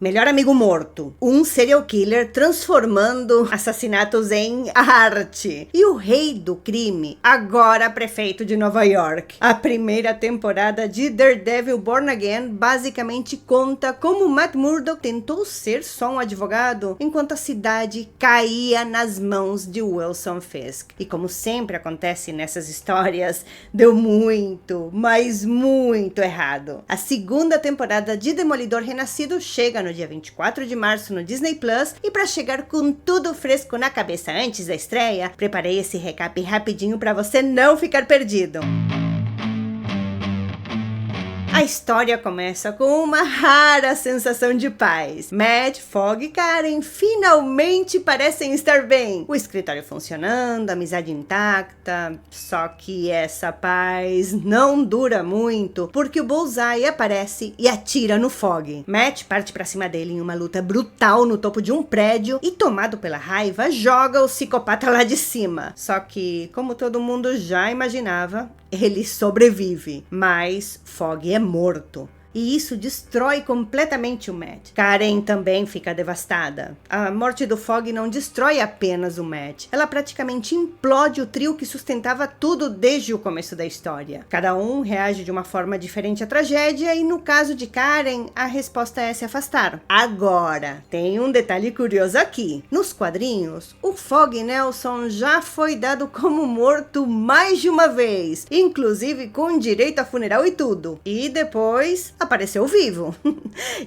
Melhor amigo morto, um serial killer transformando assassinatos em arte. E o rei do crime, agora prefeito de Nova York. A primeira temporada de Daredevil Born Again basicamente conta como Matt Murdock tentou ser só um advogado enquanto a cidade caía nas mãos de Wilson Fisk. E como sempre acontece nessas histórias, deu muito, mas muito errado. A segunda temporada de Demolidor Renascido chega no dia 24 de março no Disney Plus, e para chegar com tudo fresco na cabeça antes da estreia, preparei esse recap rapidinho para você não ficar perdido. A história começa com uma rara sensação de paz. Matt, Fogg e Karen finalmente parecem estar bem. O escritório funcionando, a amizade intacta. Só que essa paz não dura muito, porque o Bullseye aparece e atira no Fogg. Matt parte pra cima dele em uma luta brutal no topo de um prédio e, tomado pela raiva, joga o psicopata lá de cima. Só que, como todo mundo já imaginava, ele sobrevive, mas Fogg é morto. E isso destrói completamente o Matt. Karen também fica devastada. A morte do Fogg não destrói apenas o Matt. Ela praticamente implode o trio que sustentava tudo desde o começo da história. Cada um reage de uma forma diferente à tragédia e no caso de Karen, a resposta é se afastar. Agora, tem um detalhe curioso aqui. Nos quadrinhos, o Fogg Nelson já foi dado como morto mais de uma vez, inclusive com direito a funeral e tudo. E depois apareceu vivo.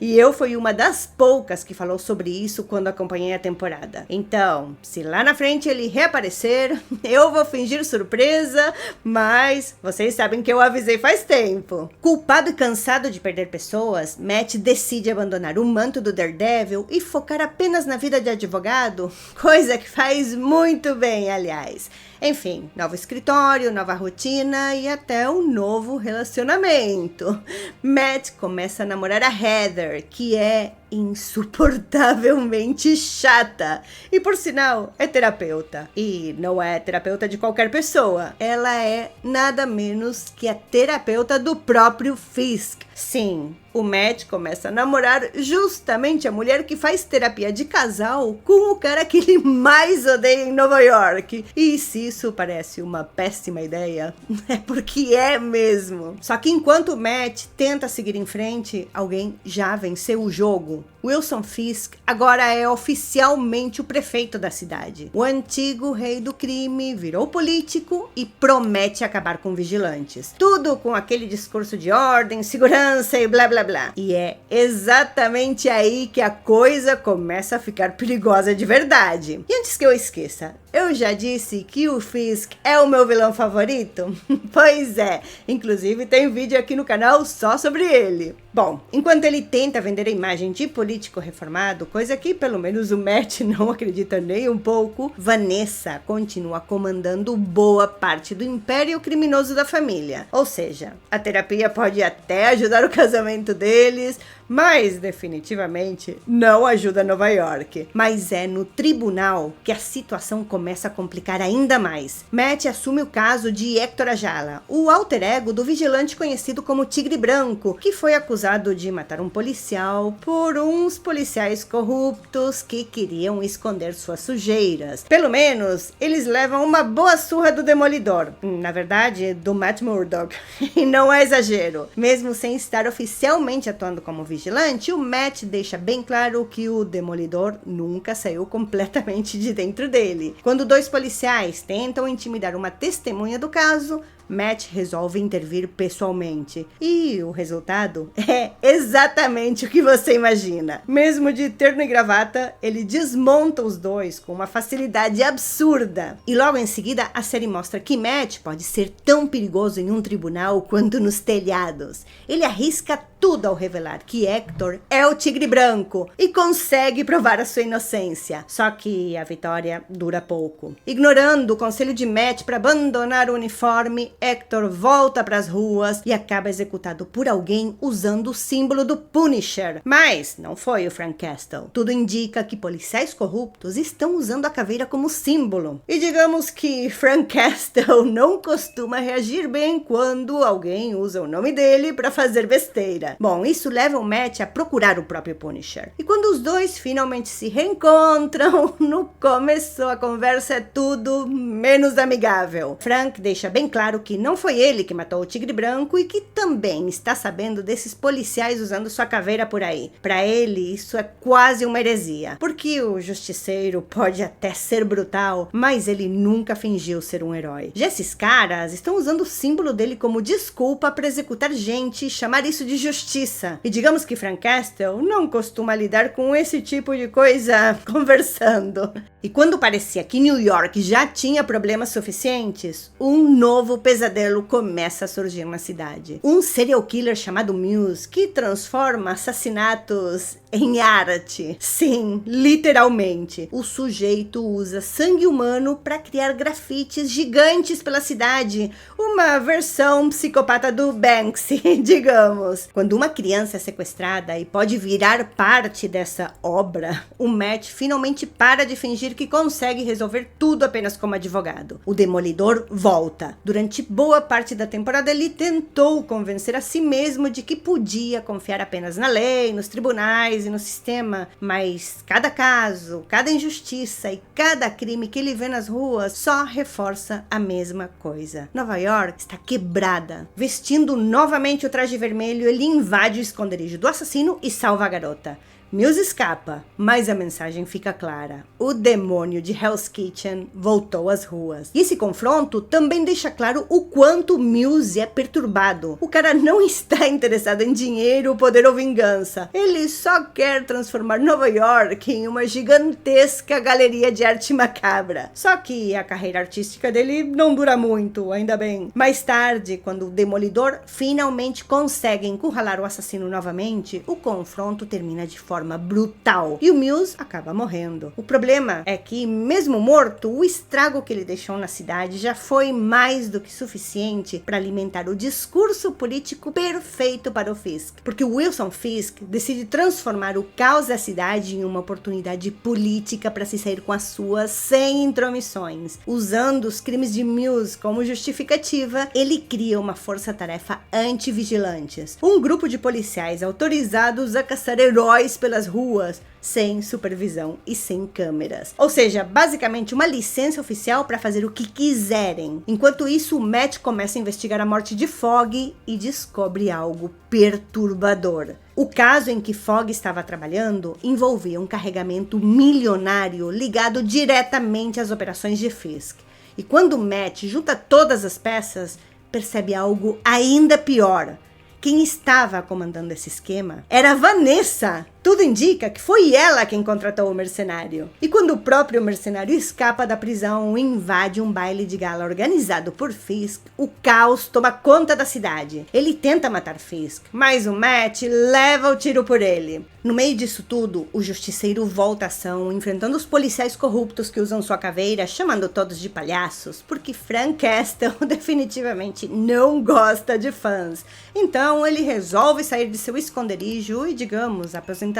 E eu fui uma das poucas que falou sobre isso quando acompanhei a temporada. Então, se lá na frente ele reaparecer, eu vou fingir surpresa, mas vocês sabem que eu avisei faz tempo. Culpado e cansado de perder pessoas, Matt decide abandonar o manto do Daredevil e focar apenas na vida de advogado, coisa que faz muito bem, aliás. Enfim, novo escritório, nova rotina e até um novo relacionamento. Matt começa a namorar a Heather, que é insuportavelmente chata. E por sinal, é terapeuta. E não é terapeuta de qualquer pessoa. Ela é nada menos que a terapeuta do próprio Fisk. Sim, o Matt começa a namorar justamente a mulher que faz terapia de casal com o cara que ele mais odeia em Nova York. E se isso parece uma péssima ideia, é porque é mesmo. Só que enquanto o Matt tenta seguir em frente, alguém já venceu o jogo. Wilson Fisk agora é oficialmente o prefeito da cidade. O antigo rei do crime virou político e promete acabar com vigilantes. Tudo com aquele discurso de ordem, segurança e blá blá blá. E é exatamente aí que a coisa começa a ficar perigosa de verdade. E antes que eu esqueça, eu já disse que o Fisk é o meu vilão favorito? Pois é, inclusive tem vídeo aqui no canal só sobre ele. Bom, enquanto ele tenta vender a imagem de político reformado, coisa que pelo menos o Matt não acredita nem um pouco, Vanessa continua comandando boa parte do império criminoso da família. Ou seja, a terapia pode até ajudar o casamento deles, mas definitivamente não ajuda Nova York. Mas é no tribunal que a situação começa a complicar ainda mais. Matt assume o caso de Héctor Ajala, o alter ego do vigilante conhecido como Tigre Branco, que foi acusado de matar um policial por uns policiais corruptos que queriam esconder suas sujeiras. Pelo menos, eles levam uma boa surra do Demolidor. Na verdade, do Matt Murdock. E não é exagero. Mesmo sem estar oficialmente atuando como vigilante, o Matt deixa bem claro que o Demolidor nunca saiu completamente de dentro dele. Quando dois policiais tentam intimidar uma testemunha do caso, Matt resolve intervir pessoalmente. E o resultado é exatamente o que você imagina. Mesmo de terno e gravata, ele desmonta os dois com uma facilidade absurda. E logo em seguida, a série mostra que Matt pode ser tão perigoso em um tribunal quanto nos telhados. Ele arrisca tudo ao revelar que Héctor é o Tigre Branco e consegue provar a sua inocência. Só que a vitória dura pouco. Ignorando o conselho de Matt para abandonar o uniforme, Hector volta para as ruas e acaba executado por alguém usando o símbolo do Punisher. Mas não foi o Frank Castle. Tudo indica que policiais corruptos estão usando a caveira como símbolo. E digamos que Frank Castle não costuma reagir bem quando alguém usa o nome dele para fazer besteira. Bom, isso leva o Matt a procurar o próprio Punisher. E quando os dois finalmente se reencontram, no começo a conversa é tudo menos amigável. Frank deixa bem claro que não foi ele que matou o Tigre Branco e que também está sabendo desses policiais usando sua caveira por aí. Para ele, isso é quase uma heresia, porque o Justiceiro pode até ser brutal, mas ele nunca fingiu ser um herói. Já esses caras estão usando o símbolo dele como desculpa para executar gente e chamar isso de justiça. E digamos que Frank Castle não costuma lidar com esse tipo de coisa conversando. E quando parecia que New York já tinha problemas suficientes, um novo pesadelo começa a surgir na cidade. Um serial killer chamado Muse, que transforma assassinatos em arte. Sim, literalmente. O sujeito usa sangue humano para criar grafites gigantes pela cidade. Uma versão psicopata do Banksy, digamos. Quando uma criança é sequestrada e pode virar parte dessa obra, o Matt finalmente para de fingir que consegue resolver tudo apenas como advogado. O Demolidor volta. Durante boa parte da temporada, ele tentou convencer a si mesmo de que podia confiar apenas na lei, nos tribunais e no sistema, mas cada caso, cada injustiça e cada crime que ele vê nas ruas só reforça a mesma coisa. Nova York está quebrada. Vestindo novamente o traje vermelho, ele invade o esconderijo do assassino e salva a garota. Muse escapa, mas a mensagem fica clara. O demônio de Hell's Kitchen voltou às ruas. E esse confronto também deixa claro o quanto Muse é perturbado. O cara não está interessado em dinheiro, poder ou vingança. Ele só quer transformar Nova York em uma gigantesca galeria de arte macabra. Só que a carreira artística dele não dura muito, ainda bem. Mais tarde, quando o Demolidor finalmente consegue encurralar o assassino novamente, o confronto termina de forma brutal e o Muse acaba morrendo. O problema é que, mesmo morto, o estrago que ele deixou na cidade já foi mais do que suficiente para alimentar o discurso político perfeito para o Fisk, porque o Wilson Fisk decide transformar o caos da cidade em uma oportunidade política para se sair com as suas sem intromissões. Usando os crimes de Muse como justificativa, ele cria uma força-tarefa anti-vigilantes, um grupo de policiais autorizados a caçar heróis pelas ruas, sem supervisão e sem câmeras. Ou seja, basicamente uma licença oficial para fazer o que quiserem. Enquanto isso, o Matt começa a investigar a morte de Fogg e descobre algo perturbador. O caso em que Fogg estava trabalhando envolvia um carregamento milionário ligado diretamente às operações de Fisk. E quando Matt junta todas as peças, percebe algo ainda pior. Quem estava comandando esse esquema era Vanessa. Tudo indica que foi ela quem contratou o mercenário. E quando o próprio mercenário escapa da prisão e invade um baile de gala organizado por Fisk, o caos toma conta da cidade. Ele tenta matar Fisk, mas o Matt leva o tiro por ele. No meio disso tudo, o Justiceiro volta à ação, enfrentando os policiais corruptos que usam sua caveira, chamando todos de palhaços, porque Frank Castle definitivamente não gosta de fãs. Então ele resolve sair de seu esconderijo e, digamos, aposentar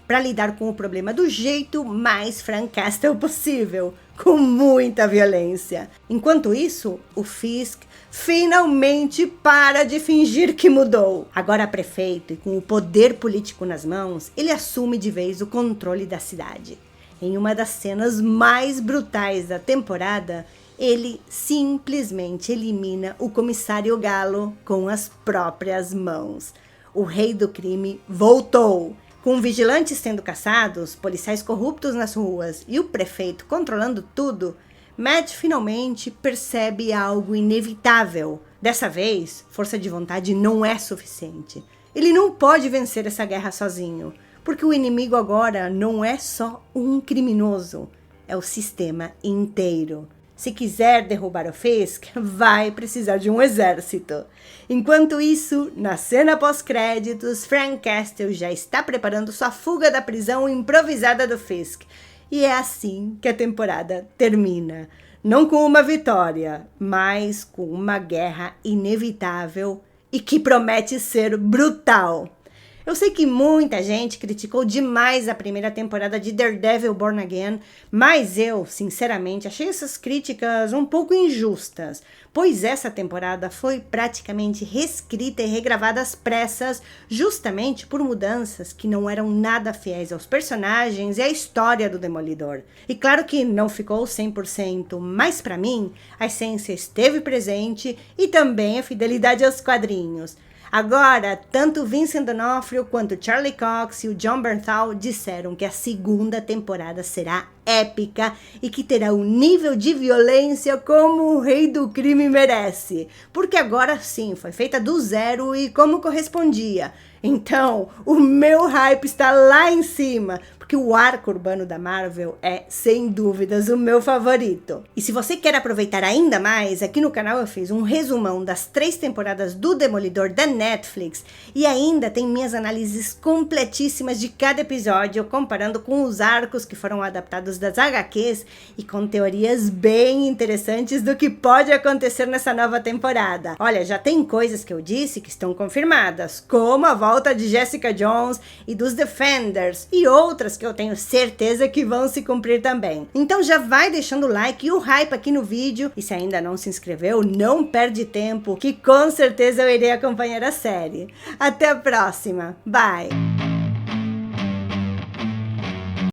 para lidar com o problema do jeito mais Frank Castle possível, com muita violência. Enquanto isso, o Fisk finalmente para de fingir que mudou. Agora prefeito e com o poder político nas mãos, ele assume de vez o controle da cidade. Em uma das cenas mais brutais da temporada, ele simplesmente elimina o comissário Galo com as próprias mãos. O rei do crime voltou. Com vigilantes sendo caçados, policiais corruptos nas ruas e o prefeito controlando tudo, Matt finalmente percebe algo inevitável. Dessa vez, força de vontade não é suficiente. Ele não pode vencer essa guerra sozinho, porque o inimigo agora não é só um criminoso, é o sistema inteiro. Se quiser derrubar o Fisk, vai precisar de um exército. Enquanto isso, na cena pós-créditos, Frank Castle já está preparando sua fuga da prisão improvisada do Fisk. E é assim que a temporada termina. não com uma vitória, mas com uma guerra inevitável e que promete ser brutal. Eu sei que muita gente criticou demais a primeira temporada de Daredevil Born Again, mas eu, sinceramente, achei essas críticas um pouco injustas, pois essa temporada foi praticamente reescrita e regravada às pressas, justamente por mudanças que não eram nada fiéis aos personagens e à história do Demolidor. E claro que não ficou 100%, mas para mim, a essência esteve presente e também a fidelidade aos quadrinhos. Agora, tanto Vincent D'Onofrio quanto Charlie Cox e o Jon Bernthal disseram que a segunda temporada será épica e que terá um nível de violência como o Rei do Crime merece. Porque agora sim, foi feita do zero e como correspondia. Então, o meu hype está lá em cima, porque o arco urbano da Marvel é, sem dúvidas, o meu favorito. E se você quer aproveitar ainda mais, aqui no canal eu fiz um resumão das 3 temporadas do Demolidor da Netflix e ainda tem minhas análises completíssimas de cada episódio, comparando com os arcos que foram adaptados das HQs e com teorias bem interessantes do que pode acontecer nessa nova temporada. Olha, já tem coisas que eu disse que estão confirmadas, como a volta de Jessica Jones e dos Defenders, e outras que eu tenho certeza que vão se cumprir também. Então já vai deixando o like e o hype aqui no vídeo, e se ainda não se inscreveu, não perde tempo, que com certeza eu irei acompanhar a série. Até a próxima, bye!